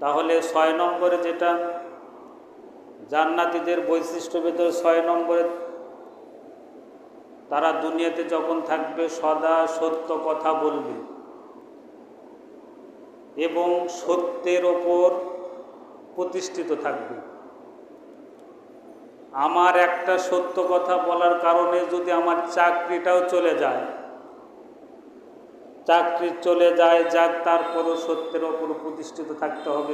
তাহলে 6 নম্বরে যেটা জান্নাতীদের বৈশিষ্ট্য ভেতর 6 নম্বরে, তারা দুনিয়াতে যখন থাকবে সদা সত্য কথা বলবে এবং সত্যের ওপর প্রতিষ্ঠিত থাকবে। আমার একটা সত্য কথা বলার কারণে যদি আমার চাকরিটাও চলে যায়, চাকরি চলে যায় যাক, তারপরও সত্যের ওপর প্রতিষ্ঠিত থাকতে হবে।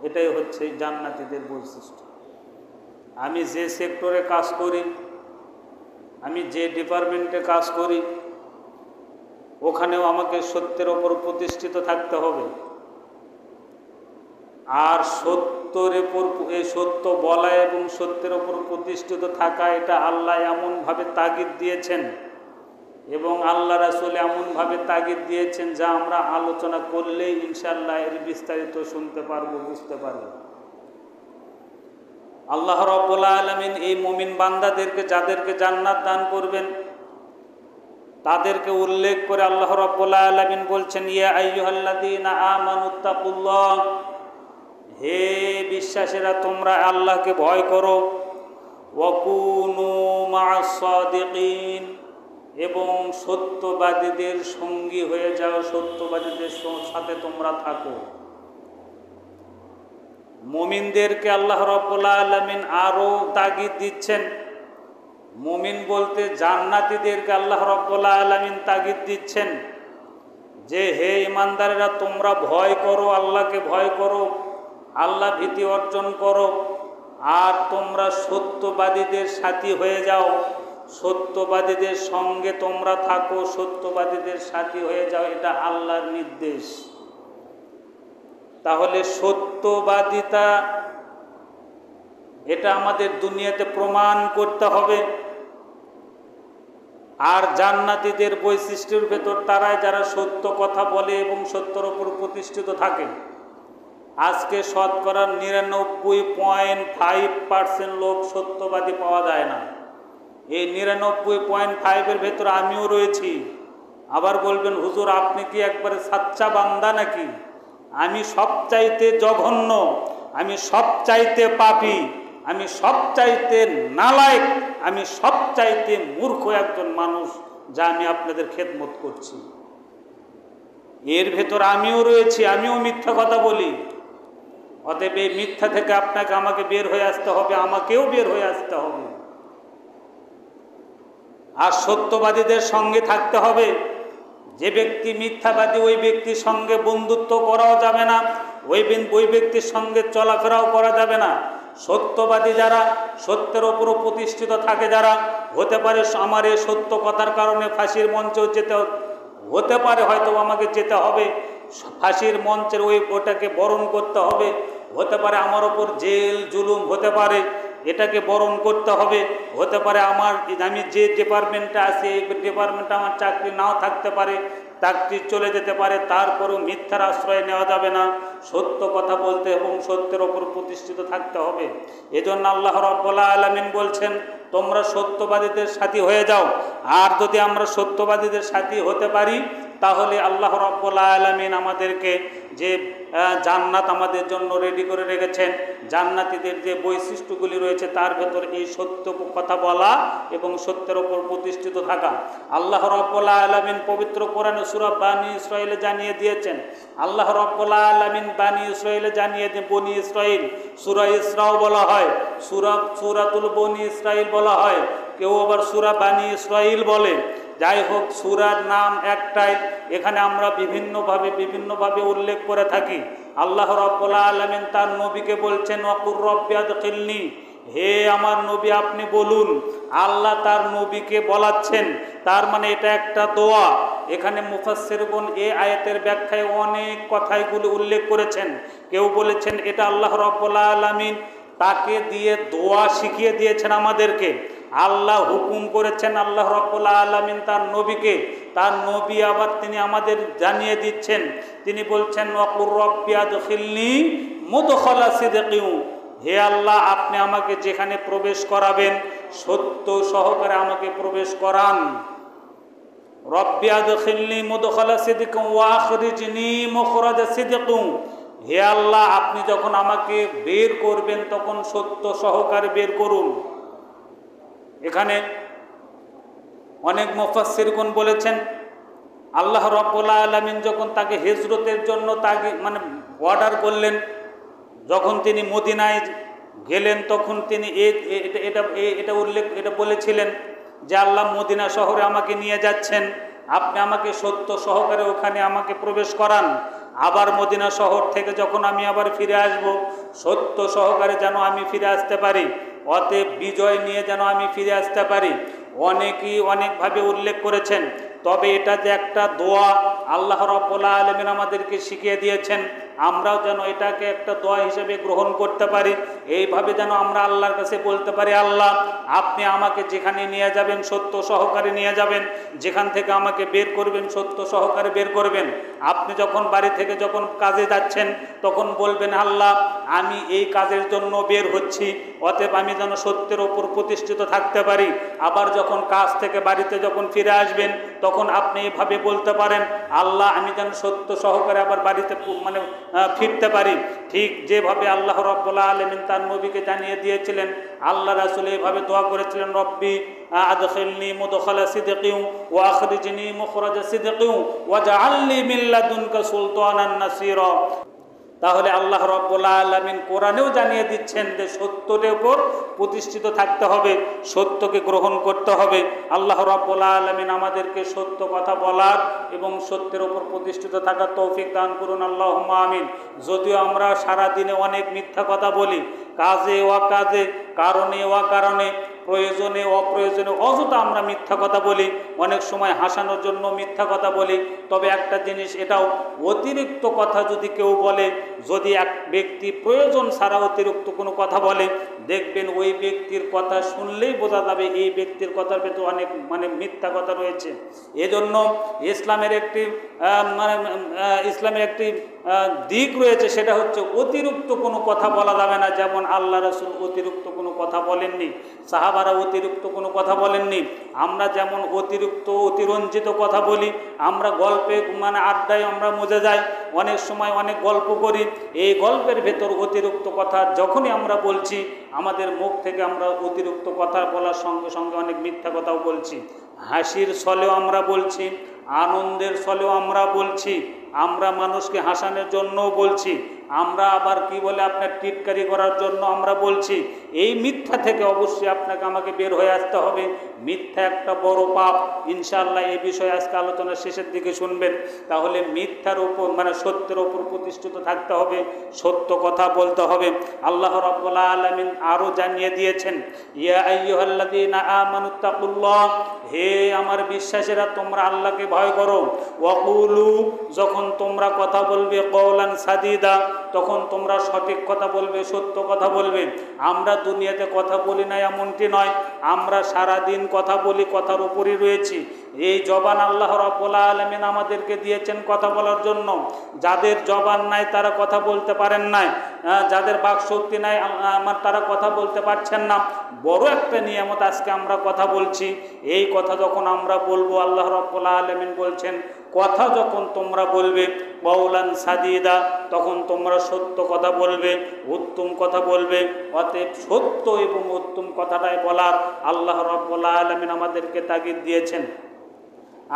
এটাই হচ্ছে জান্নাতীদের বৈশিষ্ট্য। আমি যে সেক্টরে কাজ করি, আমি যে ডিপার্টমেন্টে কাজ করি, ওখানেও আমাকে সত্যের ওপর প্রতিষ্ঠিত থাকতে হবে। আর এই সত্য বলা এবং সত্যের ওপর প্রতিষ্ঠিত থাকা, এটা আল্লাহ এমনভাবে তাগিদ দিয়েছেন এবং আল্লাহ রাসূল এমনভাবে তাগিদ দিয়েছেন যা আমরা আলোচনা করলেই ইনশাআল্লাহ এর বিস্তারিত শুনতে পারবো, বুঝতে পারবো। আল্লাহ রাব্বুল আলামিন এই মুমিন বান্দাদেরকে, যাদেরকে জান্নাত দান করবেন, তাদেরকে উল্লেখ করে আল্লাহ রাব্বুল আলামিন বলছেন, ইয়া আইয়ুহাল্লাযীনা আমানুত্তাকুল্লাহ, হে বিশ্বাসীরা তোমরা আল্লাহকে ভয় করো, ওয়াকুনু মা'আস সাদিকিন, এবং সত্যবাদীদের সঙ্গী হয়ে যাও, সত্যবাদীদের সাথে তোমরা থাকো। মুমিনদেরকে আল্লাহ রাব্বুল আলামিন আরো তাগিদ দিচ্ছেন। মুমিন বলতে জান্নাতীদেরকে আল্লাহ রাব্বুল আলামিন তাগিদ দিচ্ছেন যে হে ঈমানদারেরা তোমরা ভয় করো, আল্লাহকে ভয় করো, আল্লাহ ভীতি অর্জন করো, আর তোমরা সত্যবাদীদের সাথী হয়ে যাও, সত্যবাদীদের সঙ্গে তোমরা থাকো, সত্যবাদীদের সাথী হয়ে যাও। এটা আল্লাহর নির্দেশ। তাহলে সত্যবাদিতা, এটা আমাদের দুনিয়াতে প্রমাণ করতে হবে। আর জান্নাতীদের বৈশিষ্ট্যের ভেতর তারাই যারা সত্য কথা বলে এবং সত্যের উপর প্রতিষ্ঠিত থাকে। আজকে শতকরা 99.5% লোক সত্যবাদী পাওয়া যায় না। এই 99.5-এর ভেতর আমিও রয়েছি। আবার বলবেন হুজুর আপনি কি একবারে সাচ্চা বান্দা নাকি? আমি সবচাইতে জঘন্য, আমি সবচাইতে পাপী, আমি সবচাইতে নালায়েক, আমি সবচাইতে মূর্খ একজন মানুষ, যা আমি আপনাদের খেদমত করছি। এর ভেতর আমিও রয়েছি, আমিও মিথ্যা কথা বলি। অতএব এই মিথ্যা থেকে আপনাকে আমাকে বের হয়ে আসতে হবে, আমাকেও বের হয়ে আসতে হবে। আর সত্যবাদীদের সঙ্গে থাকতে হবে। যে ব্যক্তি মিথ্যাবাদী, ওই ব্যক্তির সঙ্গে বন্ধুত্ব করাও যাবে না, ওই ব্যক্তির সঙ্গে চলাফেরাও করা যাবে না। সত্যবাদী যারা, সত্যের ওপরও প্রতিষ্ঠিত থাকে যারা, হতে পারে আমার এই সত্য কথার কারণে ফাঁসির মঞ্চেও যেতে হতে পারে, হয়তো আমাকে যেতে হবে, ফাঁসির মঞ্চের ওটাকে বরণ করতে হবে, হতে পারে আমার ওপর জেল জুলুম হতে পারে, এটাকে বরণ করতে হবে, হতে পারে আমি যে ডিপার্টমেন্টে আছি এই ডিপার্টমেন্টে আমার চাকরি নাও থাকতে পারে, চাকরি চলে যেতে পারে, তারপরেও মিথ্যার আশ্রয় নেওয়া যাবে না। সত্য কথা বলতে এবং সত্যের ওপর প্রতিষ্ঠিত থাকতে হবে। এজন্য আল্লাহ রাব্বুল আলামিন বলছেন তোমরা সত্যবাদীদের সাথী হয়ে যাও। আর যদি আমরা সত্যবাদীদের সাথী হতে পারি, তাহলে আল্লাহ রাব্বুল আলামিন আমাদেরকে যে জান্নাত আমাদের জন্য রেডি করে রেখেছেন, জান্নাতীদের যে বৈশিষ্ট্যগুলি রয়েছে তার ভেতর এই সত্য কথা বলা এবং সত্যের ওপর প্রতিষ্ঠিত থাকা। আল্লাহ রাব্বুল আলামিন পবিত্র কোরআনে সূরা বানী ইসরাঈলে জানিয়ে দিয়েছেন। আল্লাহ রাব্বুল আলামিন বানী ইসরাঈলে জানিয়ে দেন, বনী ইসরাঈল, সূরা ইসরাও বলা হয়, সূরাতুল বনী ইসরাঈল বলা হয়, কেউ আবার সূরা বানী ইসরাঈল বলে। যাই হোক, সূরার নাম একটাই, এখানে আমরা বিভিন্নভাবে উল্লেখ করে থাকি। আল্লাহ রাব্বুল আলামিন তার নবীকে বলছেন ওয়াকুর রব্বি আদখিলনি, হে আমার নবী আপনি বলুন। আল্লাহ তার নবীকে বলাচ্ছেন, তার মানে এটা একটা দোয়া। এখানে মুফাসসিরগণ এই আয়াতের ব্যাখ্যায় অনেক কথাইগুলো উল্লেখ করেছেন। কেউ বলেছেন এটা আল্লাহ রাব্বুল আলামিন তাকে দিয়ে দোয়া শিখিয়ে দিয়েছেন আমাদেরকে। আল্লাহ হুকুম করেছেন আল্লাহ রাব্বুল আলামিন তার নবীকে, তার নবী আবার তিনি আমাদের জানিয়ে দিচ্ছেন। তিনি বলছেন ওয়াকুর রব্বি আদখিলনি মুদখালা সিদকিন, হে আল্লাহ আপনি আমাকে যেখানে প্রবেশ করাবেন সত্য সহকারে আমাকে প্রবেশ করান। রব্বি আদখিলনি মুদখালা সিদকিন ওয়া আখরিজনি মুখরাজা সিদকিন, হে আল্লাহ, আপনি যখন আমাকে বের করবেন তখন সত্য সহকারে বের করুন। এখানে অনেক মুফাসসিরগণ বলেছেন, আল্লাহ রাব্বুল আলামিন যখন তাকে হিজরতের জন্য তাকে অর্ডার করলেন, যখন তিনি মদিনায় গেলেন তখন তিনি এটা বলেছিলেন যে আল্লাহ মদিনা শহরে আমাকে নিয়ে যাচ্ছেন, আপনি আমাকে সত্য সহকারে ওখানে আমাকে প্রবেশ করান। আবার মদিনা শহর থেকে যখন আমি আবার ফিরে আসব, সত্য সহকারে যেন আমি ফিরে আসতে পারি, অতএব বিজয় নিয়ে যেন আমি ফিরে আসতে পারি। অনেকেই অনেকভাবে উল্লেখ করেছেন, তবে এটা যে একটা দোয়া আল্লাহ রাব্বুল আলামিন আমাদেরকে শিখিয়ে দিয়েছেন, আমরাও যেন এটাকে একটা দোয়া হিসেবে গ্রহণ করতে পারি। এইভাবে যেন আমরা আল্লাহর কাছে বলতে পারি, আল্লাহ আপনি আমাকে যেখানে নিয়ে যাবেন সত্য সহকারে নিয়ে যাবেন, যেখান থেকে আমাকে বের করবেন সত্য সহকারে বের করবেন। আপনি যখন বাড়ি থেকে যখন কাজে যাচ্ছেন তখন বলবেন, আল্লাহ আমি এই কাজের জন্য বের হচ্ছি, অতএব আমি যেন সত্যের ওপর প্রতিষ্ঠিত থাকতে পারি। আবার যখন কাজ থেকে বাড়িতে যখন ফিরে আসবেন তখন আপনি এভাবে বলতে পারেন, আল্লাহ আমি যেন সত্য সহকারে আবার বাড়িতে ফিরতে পারি। ঠিক যেভাবে আল্লাহ রাব্বুল আলামিন তার নবীকে জানিয়ে দিয়েছিলেন, আল্লাহ রাসূল এভাবে দোয়া করেছিলেন, রব্বি আদখিলনি মুদখালা সিদকিন ওয়া আখরিজনি মুখরাজা সিদকিন ওয়াজআলনি মিন লাদুনকা সুলতানান নাসীরা। তাহলে আল্লাহ রাব্বুল আলামিন কোরআনেও জানিয়ে দিচ্ছেন যে সত্যের উপর প্রতিষ্ঠিত থাকতে হবে, সত্যকে গ্রহণ করতে হবে। আল্লাহ রাব্বুল আলামিন আমাদেরকে সত্য কথা বলার এবং সত্যের উপর প্রতিষ্ঠিত থাকার তৌফিক দান করুন, আল্লাহুম্মা আমিন। যদিও আমরা সারা দিনে অনেক মিথ্যা কথা বলি, কাজে অকাজে, কারণে অকারণে, প্রয়োজনে অপ্রয়োজনে অযথা আমরা মিথ্যা কথা বলি, অনেক সময় হাসানোর জন্য মিথ্যা কথা বলি। তবে একটা জিনিস এটাও, অতিরিক্ত কথা যদি কেউ বলে, যদি এক ব্যক্তি প্রয়োজন ছাড়া অতিরিক্ত কোনো কথা বলে, দেখবেন ওই ব্যক্তির কথা শুনলেই বোঝা যাবে এই ব্যক্তির কথার ভেতর অনেক মিথ্যা কথা রয়েছে। এজন্য ইসলামের একটি দিক রয়েছে, সেটা হচ্ছে অতিরিক্ত কোনো কথা বলা যাবে না। যেমন আল্লাহ রাসূল অতিরিক্ত কোনো কথা বলেননি, সাহাবারা অতিরিক্ত কোনো কথা বলেননি। আমরা যেমন অতিরঞ্জিত কথা বলি, আমরা গল্পে আড্ডায় আমরা মজে যাই, অনেক সময় অনেক গল্প করি, এই গল্পের ভেতর অতিরিক্ত কথা যখনই আমরা বলছি, আমাদের মুখ থেকে আমরা অতিরিক্ত কথা বলার সঙ্গে সঙ্গে অনেক মিথ্যা কথাও বলছি। হাসির ছলেও আমরা বলছি, আনন্দের ছলেও আমরা বলছি, আমরা মানুষকে হাসানোর জন্যও বলছি, আমরা আবার কি বলে আপনার টিটকারি করার জন্য আমরা বলছি। এই মিথ্যা থেকে অবশ্যই আপনাকে আমাকে বের হয়ে আসতে হবে। মিথ্যা একটা বড় পাপ, ইনশাআল্লাহ এই বিষয়ে আজকে আলোচনার শেষের দিকে শুনবেন। তাহলে মিথ্যার উপর সত্যের উপর প্রতিষ্ঠিত থাকতে হবে, সত্য কথা বলতে হবে। আল্লাহ রাব্বুল আলামিন আরও জানিয়ে দিয়েছেন, ইয়া আইয়ুহাল্লাযীনা আমানুত্তাকুল্লাহ, হে আমার বিশ্বাসীরা তোমরা আল্লাহকে ভয় করো। ওয়াকুলু, যখন তোমরা কথা বলবে, কওলান সাদীদা, তখন তোমরা সঠিক কথা বলবে, সত্য কথা বলবে। আমরা দুনিয়াতে কথা বলি না এমনটি নয়, আমরা সারা দিন কথা বলি, কথার উপরই রয়েছি। এই জবান আল্লাহ রাব্বুল আলামিন আমাদেরকে দিয়েছেন কথা বলার জন্য। যাদের জবান নাই তারা কথা বলতে পারেন না, যাদের বাকশক্তি নাই তারা কথা বলতে পারছেন না। বড় একটা নিয়ামত আজকে আমরা কথা বলছি। এই কথা যখন আমরা বলবো, আল্লাহ রাব্বুল আলামিন বলছেন, কথা যখন তোমরা বলবে কওলান সাদীদা, তখন তোমরা সত্য কথা বলবে, উত্তম কথা বলবে। অতএব সত্য এবং উত্তম কথাটাই বলার আল্লাহ রাব্বুল আলামিন আমাদেরকে তাগিদ দিয়েছেন।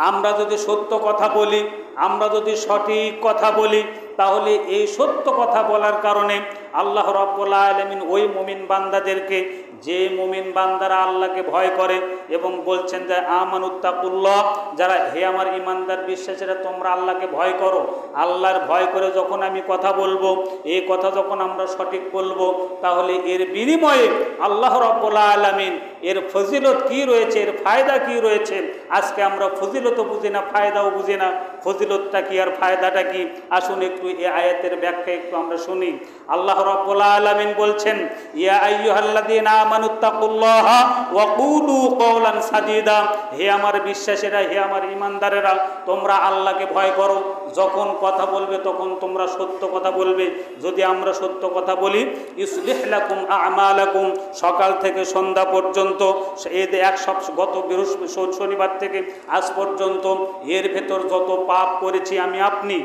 আমরা যদি সত্য কথা বলি, আমরা যদি সঠিক কথা বলি, তাহলে এই সত্য কথা বলার কারণে আল্লাহ রাব্বুল আলামিন ওই মুমিন বান্দাদেরকে, যে মুমিন বান্দারা আল্লাহকে ভয় করে এবং বলছেন যে আমানুত্তাকুল্লাহ, যারা হে আমার ইমানদার বিশ্বাসীরা তোমরা আল্লাহকে ভয় করো। আল্লাহর ভয় করে যখন আমি কথা বলবো, এই কথা যখন আমরা সঠিক বলবো, তাহলে এর বিনিময়ে আল্লাহ রাব্বুল আলামিন এর ফজিলত কি রয়েছে, এর ফায়দা কি রয়েছে, আজকে আমরা ফজিলতও বুঝি না, ফায়দাও বুঝি না। ফজিলতটা কি আর ফায়দাটা কি, আসুন একটু এই আয়াতের ব্যাখ্যা একটু আমরা শুনি। আল্লাহ রাব্বুল আলামিন বলছেন, ইয়া আইয়ুহাল্লাযীনা আমানুত্তাকুল্লাহা ওয়া কুলু কওলান সাদীদা, হে আমার বিশ্বাসীরা, হে আমার ঈমানদারেরা, তোমরা আল্লাহকে ভয় করো। যখন কথা বলবে তখন তোমরা সত্য কথা বলবে। যদি আমরা সত্য কথা বলি, ইউসলিহ লাকুম আমালাকুম, সকাল থেকে সন্ধ্যা পর্যন্ত, গত শনিবার থেকে আজ পর্যন্ত এর ভেতর যত পাপ করেছি আমি আপনি,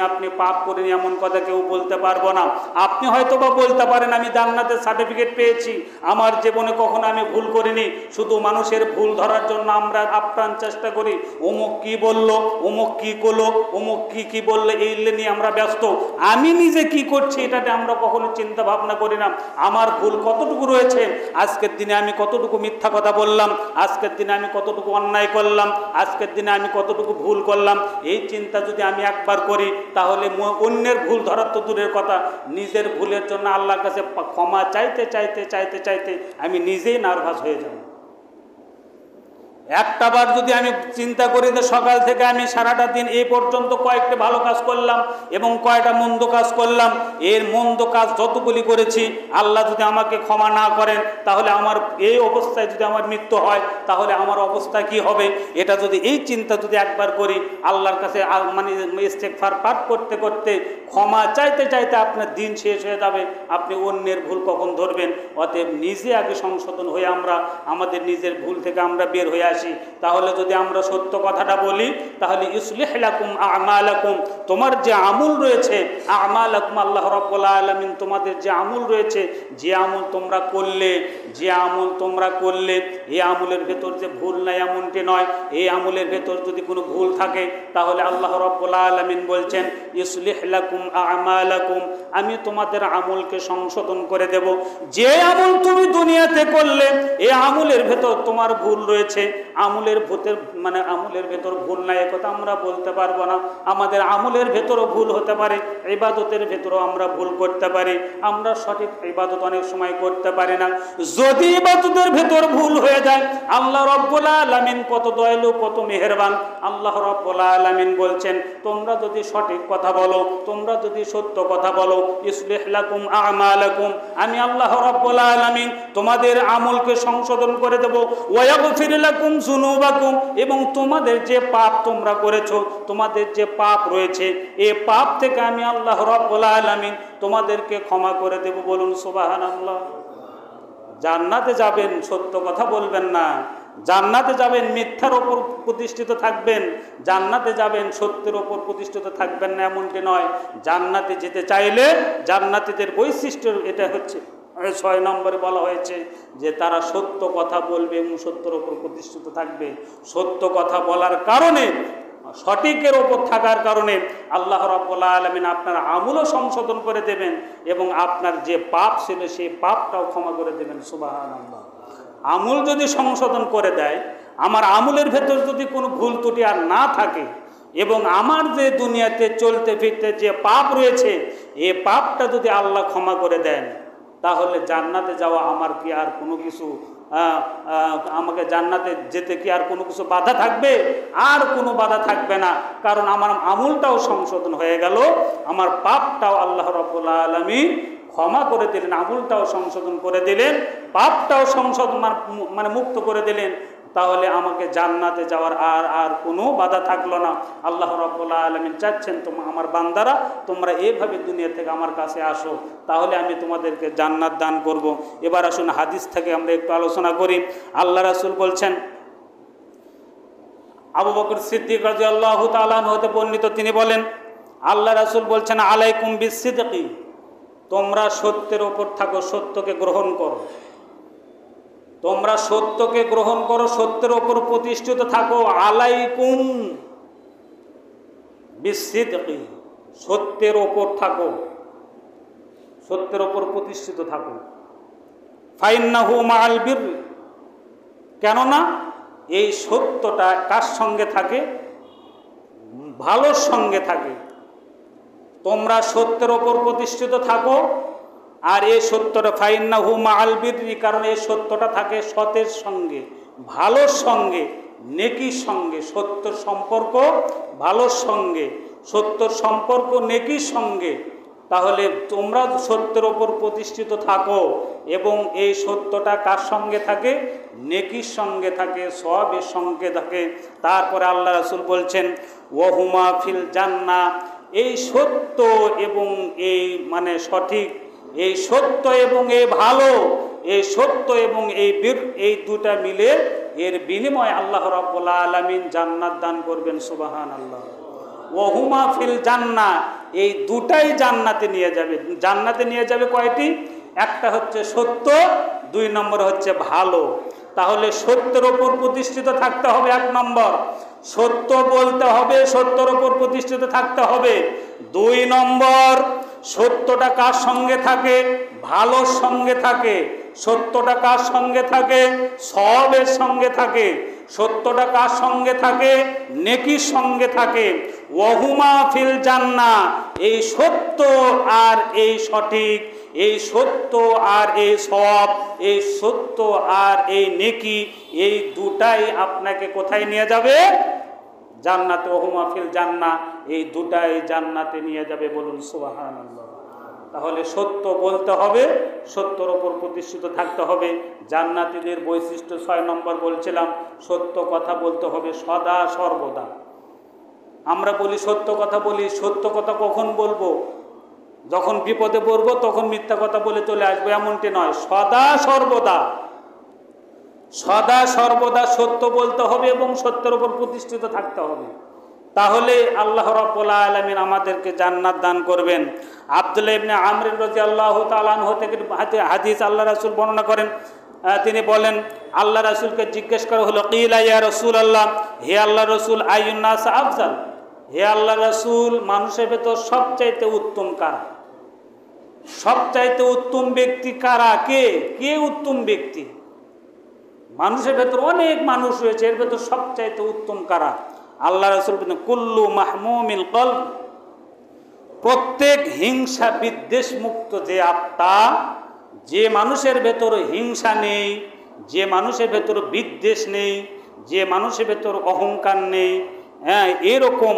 আপনি পাপ করেনি এমন কথা কেউ বলতে পারবো না। আপনি হয়তো বা বলতে পারেন আমি জান্নাতের সার্টিফিকেট পেয়েছি, আমার জীবনে কখনো আমি ভুল করিনি। শুধু মানুষের ভুল ধরার জন্য আমরা আপ্রাণ চেষ্টা করি, অমুক কি বলল, অমুক কি করলো, অমুক কি বললো, এই নিয়ে আমরা ব্যস্ত। আমি নিজে কি করছি এটাতে আমরা কখনো চিন্তা ভাবনা করি না। আমার ভুল কতটুকু রয়েছে, আজকের দিনে আমি কতটুকু মিথ্যা কথা বললাম, আজকের দিনে আমি কতটুকু অন্যায় করলাম, আজকের দিনে আমি কতটুকু ভুল করলাম। এই চিন্তা যদি আমি একবার করি তাহলে অন্যের ভুল ধরার তো দূরের কথা, নিজের ভুলের জন্য আল্লাহর কাছে ক্ষমা চাইতে চাইতে চাইতে চাইতে আমি নিজেই নার্ভাস হয়ে যাব। একটাবার যদি আমি চিন্তা করি যে সকাল থেকে আমি সারাটা দিন এই পর্যন্ত কয়েকটা ভালো কাজ করলাম এবং কয়টা মন্দ কাজ করলাম, এর মন্দ কাজ যতগুলি করেছি আল্লাহ যদি আমাকে ক্ষমা না করেন তাহলে আমার এই অবস্থায় যদি আমার মৃত্যু হয় তাহলে আমার অবস্থা কি হবে। এটা যদি এই চিন্তা যদি একবার করি, আল্লাহর কাছে মানে ইস্তেগফার পাঠ করতে করতে ক্ষমা চাইতে চাইতে আপনার দিন শেষ হয়ে যাবে। আপনি অন্যের ভুল কখন ধরবেন? অতএব নিজে আগে সংশোধন হয়ে আমরা আমাদের নিজের ভুল থেকে আমরা বের হয়ে আসি। তাহলে যদি আমরা সত্য কথাটা বলি তাহলে ইসলিহ লাকুম আমালাকুম, তোমার যে আমল রয়েছে, আমালাকুম আল্লাহ রাব্বুল আলামিন তোমাদের যে আমল রয়েছে, যে আমল তোমরা করলে, যে আমল তোমরা করলে এই আমলের ভেতর যে ভুল নাই এমনটি নয়। এই আমলের ভেতর যদি কোনো ভুল থাকে তাহলে আল্লাহ রাব্বুল আলামিন বলছেন ইসলিহ লাকুম আমালাকুম, আমি তোমাদের আমলকে সংশোধন করে দেব। যে আমল তুমি দুনিয়াতে করলে এই আমলের ভেতর তোমার ভুল রয়েছে, আমলের ভেতর ভুল নাই একথা আমরা বলতে পারবো না। আমাদের আমলের ভেতরও ভুল হতে পারে, ইবাদতের ভেতরও আমরা ভুল করতে পারি, আমরা সঠিক ইবাদত অনেক সময় করতে পারি না। যদি ইবাদতের ভেতর ভুল হয়ে যায়, আল্লাহ রাব্বুল আলামিন কত দয়ালু, কত মেহেরবান। আল্লাহ রাব্বুল আলামিন বলছেন তোমরা যদি সঠিক কথা বলো, তোমরা যদি সত্য কথা বলো, ইসলিহ লাকুম আমালাকুম, আমি আল্লাহ রাব্বুল আলামিন তোমাদের আমলকে সংশোধন করে দেব। ওয়া ইয়াগফির লাকুম যুনুবাকুম, এবং তোমাদের যে পাপ তোমরা করেছো, তোমাদের যে পাপ রয়েছে, এই পাপ থেকে আমি আল্লাহ রাব্বুল আলামিন তোমাদেরকে ক্ষমা করে দেব। বলুন সুবহানাল্লাহ। জান্নাতে যাবেন, সত্য কথা বলবেন না। জান্নাতে যাবেন, মিথ্যার ওপর প্রতিষ্ঠিত থাকবেন। জান্নাতে যাবেন, সত্যের ওপর প্রতিষ্ঠিত থাকবেন না এমনটি নয়। জান্নাতে যেতে চাইলে জান্নাতীদের বৈশিষ্ট্য এটা হচ্ছে 6 নম্বরে বলা হয়েছে যে তারা সত্য কথা বলবে এবং সত্যের ওপর প্রতিষ্ঠিত থাকবে। সত্য কথা বলার কারণে, সঠিকের ওপর থাকার কারণে আল্লাহ রাব্বুল আলামিন আপনার আমলও সংশোধন করে দেবেন এবং আপনার যে পাপ ছিল সেই পাপটাও ক্ষমা করে দেবেন। সুবহানাল্লাহ। আমল যদি সংশোধন করে দেয়, আমার আমলের ভেতর যদি কোনো ভুল ত্রুটি আর না থাকে এবং আমার যে দুনিয়াতে চলতে ফিরতে যে পাপ রয়েছে এই পাপটা যদি আল্লাহ ক্ষমা করে দেন, তাহলে জান্নাতে যাওয়া আমার কি আর কোনো কিছু আমাকে জান্নাতে যেতে কি আর কোনো কিছু বাধা থাকবে? আর কোনো বাধা থাকবে না, কারণ আমার আমলটাও সংশোধন হয়ে গেল, আমার পাপটাও আল্লাহ রাব্বুল আলামিন ক্ষমা করে দিলেন, আমলটাও সংশোধন করে দিলেন, পাপটাও সংশোধন মানে মুক্ত করে দিলেন। তাহলে আমাকে জান্নাতে যাওয়ার আর কোনো বাধা থাকলো না। আল্লাহ রাব্বুল আলামিন চাচ্ছেন আমার বান্দারা তোমরা এইভাবে দুনিয়া থেকে আমার কাছে আসো, তাহলে আমি তোমাদেরকে জান্নাত দান করব। এবার আসুন হাদিস থেকে আমরা একটু আলোচনা করি। আল্লাহ রাসূল বলছেন, আবু বকর সিদ্দিক রাদিয়াল্লাহু তাআলা আনহু হতে বর্ণিত, তিনি বলেন আল্লাহ রাসূল বলছেন আলাইকুম বিসসিদকি, তোমরা সত্যের ওপর থাকো, সত্যকে গ্রহণ করো। তোমরা সত্যকে গ্রহণ করো, সত্যের ওপর প্রতিষ্ঠিত থাকো। আলাইকুম বিসসিদকি, সত্যের ওপর থাকো, সত্যের ওপর প্রতিষ্ঠিত থাকো। ফাইন্নাহু মাআল বির, কেননা এই সত্যটা কার সঙ্গে থাকে? ভালোর সঙ্গে থাকে। তোমরা সত্যের ওপর প্রতিষ্ঠিত থাকো, আর এই সত্যটা ফাইন্নাহু মাআল বিররি, কারণ এই সত্যটা থাকে সতের সঙ্গে, ভালোর সঙ্গে, নেকির সঙ্গে। সত্যর সম্পর্ক ভালোর সঙ্গে, সত্যর সম্পর্ক নেকির সঙ্গে। তাহলে তোমরা সত্যের ওপর প্রতিষ্ঠিত থাকো এবং এই সত্যটা কার সঙ্গে থাকে? নেকির সঙ্গে থাকে, সওয়াবের সঙ্গে থাকে। তারপরে আল্লাহ রাসূল বলছেন ওয়াহুমা ফিল জান্নাহ, এই সত্য এবং এই মানে সঠিক, এই সত্য এবং এই ভালো, এই সত্য এবং এই বীর, এই দুটা মিলে এর বিনিময়ে আল্লাহ রাব্বুল আলামিন জান্নাত দান করবেন। সুবহানাল্লাহ। ওহুমা ফিল জান্নাহ, এই দুটাই জান্নাতে নিয়ে যাবে। জান্নাতে নিয়ে যাবে কয়টি? একটা হচ্ছে সত্য, 2 নম্বর হচ্ছে ভালো। তাহলে সত্যের ওপর প্রতিষ্ঠিত থাকতে হবে 1 নম্বর, সত্য বলতে হবে, সত্যের ওপর প্রতিষ্ঠিত থাকতে হবে। 2 নম্বর, সত্যটা কার সঙ্গে থাকে? ভালোর সঙ্গে থাকে। সত্যটা কার সঙ্গে থাকে? সওয়াবের সঙ্গে থাকে। সত্যটা কার সঙ্গে থাকে? নেকির সঙ্গে থাকে। ওহুমা ফিল জান্নাহ, এই সত্য আর এই সঠিক, এই সত্য আর এই সওয়াব, এই সত্য আর এই নেকি, এই দুটাই আপনাকে কোথায় নিয়ে যাবে? জান্নাতে। ওহুমা ফিল জান্নাহ, এই দুটাই জান্নাতে নিয়ে যাবে। বলুন সুবহানাল্লাহ। তাহলে সত্য বলতে হবে, সত্যর ওপর প্রতিষ্ঠিত থাকতে হবে। জান্নাতীদের বৈশিষ্ট্য 6 নম্বর বলছিলাম, সত্য কথা বলতে হবে সদা সর্বদা। আমরা বলি সত্য কথা বলি, সত্য কথা কখন বলবো? যখন বিপদে পড়বো তখন মিথ্যা কথা বলে চলে আসবো, এমনটি নয়। সদা সর্বদা, সদা সর্বদা সত্য বলতে হবে এবং সত্যের উপর প্রতিষ্ঠিত থাকতে হবে। তাহলে আল্লাহ রাব্বুল আলামিন আমাদেরকে জান্নাত দান করবেন। আব্দুল্লাহ ইবনে আমর রাদিয়াল্লাহু তাআলা আনহু থেকে হাদিস আল্লাহ রাসূল বর্ণনা করেন। তিনি বলেন, আল্লাহ রাসূলকে জিজ্ঞেস করা হলো, কিলা ইয়া রাসূলুল্লাহ, হে আল্লাহ রাসূল, আইয়ুন নাস আফজাল, হে আল্লাহ রাসূল, মানুষের ভেতর সবচাইতে উত্তম কারা? সবচাইতে উত্তম ব্যক্তি কারা? কে কে উত্তম ব্যক্তি? মানুষের ভেতর অনেক মানুষ রয়েছে, এর ভেতর সবচাইতে উত্তম কারা? আল্লাহ রাসূল বলেন, কুল্লু মাহমুমিল কলব, প্রত্যেক হিংসা বিদ্বেষ মুক্ত যে আত্মা, যে মানুষের ভেতর হিংসা নেই, যে মানুষের ভেতর বিদ্বেষ নেই, যে মানুষের ভেতর অহংকার নেই, এরকম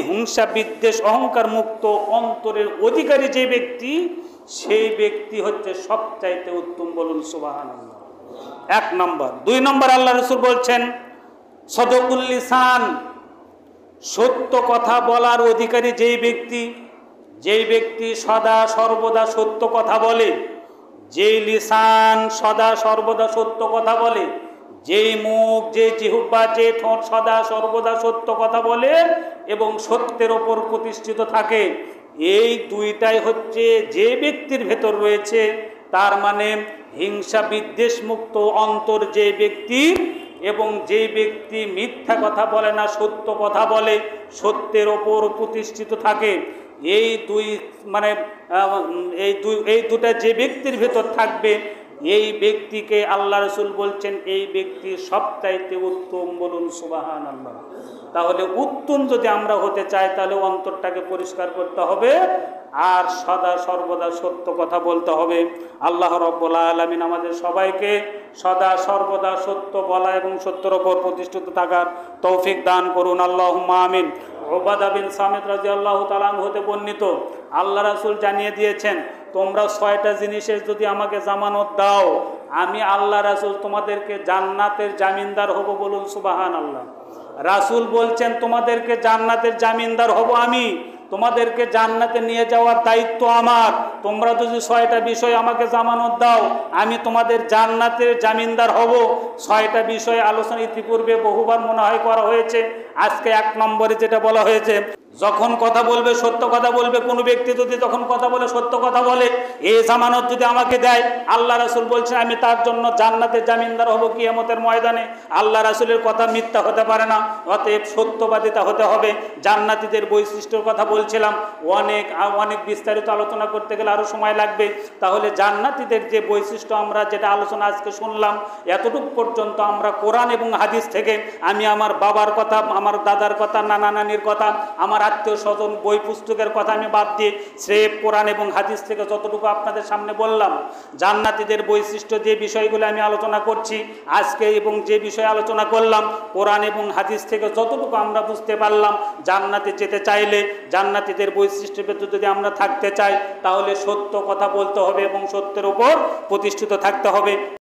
হিংসা বিদ্বেষ অহংকার মুক্ত অন্তরের অধিকারী যে ব্যক্তি, সেই ব্যক্তি হচ্ছে সবচাইতে উত্তম। বলুন সুবহানাল্লাহ। 1 নম্বর। 2 নম্বর আল্লাহ রাসূল বলছেন, সদকুল লিসান, সত্য কথা বলার অধিকারী যেই ব্যক্তি, যেই ব্যক্তি সদা সর্বদা সত্য কথা বলে, যেই লিসান সদা সর্বদা সত্য কথা বলে, যেই মুখ, যে জিহ্বা, যে ঠোঁট সদা সর্বদা সত্য কথা বলে এবং সত্যের ওপর প্রতিষ্ঠিত থাকে, এই দুইটাই হচ্ছে যে ব্যক্তির ভেতর রয়েছে, তার মানে হিংসা বিদ্বেষ মুক্ত অন্তর যে ব্যক্তি এবং যে ব্যক্তি মিথ্যা কথা বলে না, সত্য কথা বলে, সত্যের ওপর প্রতিষ্ঠিত থাকে, এই দুই মানে এই দুটা যে ব্যক্তির ভেতর থাকবে, এই ব্যক্তিকে আল্লাহ রাসূল বলছেন এই ব্যক্তি সবচাইতে উত্তম। বলুন সুবহানাল্লাহ। তাহলে উত্তম যদি আমরা হতে চাই, তাহলে অন্তরটাকে পরিষ্কার করতে হবে আর সদা সর্বদা সত্য কথা বলতে হবে। আল্লাহ রাব্বুল আলামিন আমাদের সবাইকে সদা সর্বদা সত্য বলা এবং সত্যের ওপর প্রতিষ্ঠিত থাকার তৌফিক দান করুন। আল্লাহুম্মা আমিন। উবাদা বিন সামিত রাদিয়াল্লাহু তাআলা আনহু হতে বর্ণিত, আল্লাহ রাসূল জানিয়ে দিয়েছেন, তোমরা 6টা জিনিসের যদি আমাকে জামানত দাও, আমি আল্লাহ রাসূল তোমাদেরকে জান্নাতের জামিনদার হব। বলুন সুবহানাল্লাহ। রাসূল বলছেন, তোমাদেরকে জান্নাতের জামিনদার হব আমি, তোমাদেরকে জান্নাতে নিয়ে যাওয়ার দায়িত্ব আমার। তোমরা যদি 6টা বিষয় আমাকে জামানত দাও, আমি তোমাদের জান্নাতের জামিনদার হব। 6টা বিষয় আলোচনা ইতিপূর্বে বহুবার মনে হয় করা হয়েছে। আজকে 1 নম্বরে যেটা বলা হয়েছে, যখন কথা বলবে সত্য কথা বলবে। কোনো ব্যক্তি যদি যখন কথা বলে সত্য কথা বলে, এই জামানত যদি আমাকে দেয়, আল্লাহ রাসূল বলছেন আমি তার জন্য জান্নাতের জামিনদার হব কিয়ামতের ময়দানে। আল্লাহ রাসূলের কথা মিথ্যা হতে পারে না, অতএব সত্যবাদিতা হতে হবে। জান্নাতীদের বৈশিষ্ট্যের কথা বলছিলাম, অনেক বিস্তারিত আলোচনা করতে গেলে আরও সময় লাগবে। তাহলে জান্নাতীদের যে বৈশিষ্ট্য আমরা যেটা আলোচনা আজকে শুনলাম, এতটুকু পর্যন্ত আমরা কোরআন এবং হাদিস থেকে, আমি আমার বাবার কথা, আমার দাদার কথা, নানা নানির কথা, আমার আত্মীয় স্বজন, বই পুস্তকের কথা আমি বাদ দিয়ে স্রেফ কোরআন এবং হাদিস থেকে যতটুকু আপনাদের সামনে বললাম, জান্নাতীদের বৈশিষ্ট্য যে বিষয়গুলো আমি আলোচনা করছি আজকে এবং যে বিষয়ে আলোচনা করলাম, কোরআন এবং হাদিস থেকে যতটুকু আমরা বুঝতে পারলাম, জান্নাতে যেতে চাইলে, জান্নাতীদের বৈশিষ্ট্যের ভেতর যদি আমরা থাকতে চাই, তাহলে সত্য কথা বলতে হবে এবং সত্যের উপর প্রতিষ্ঠিত থাকতে হবে।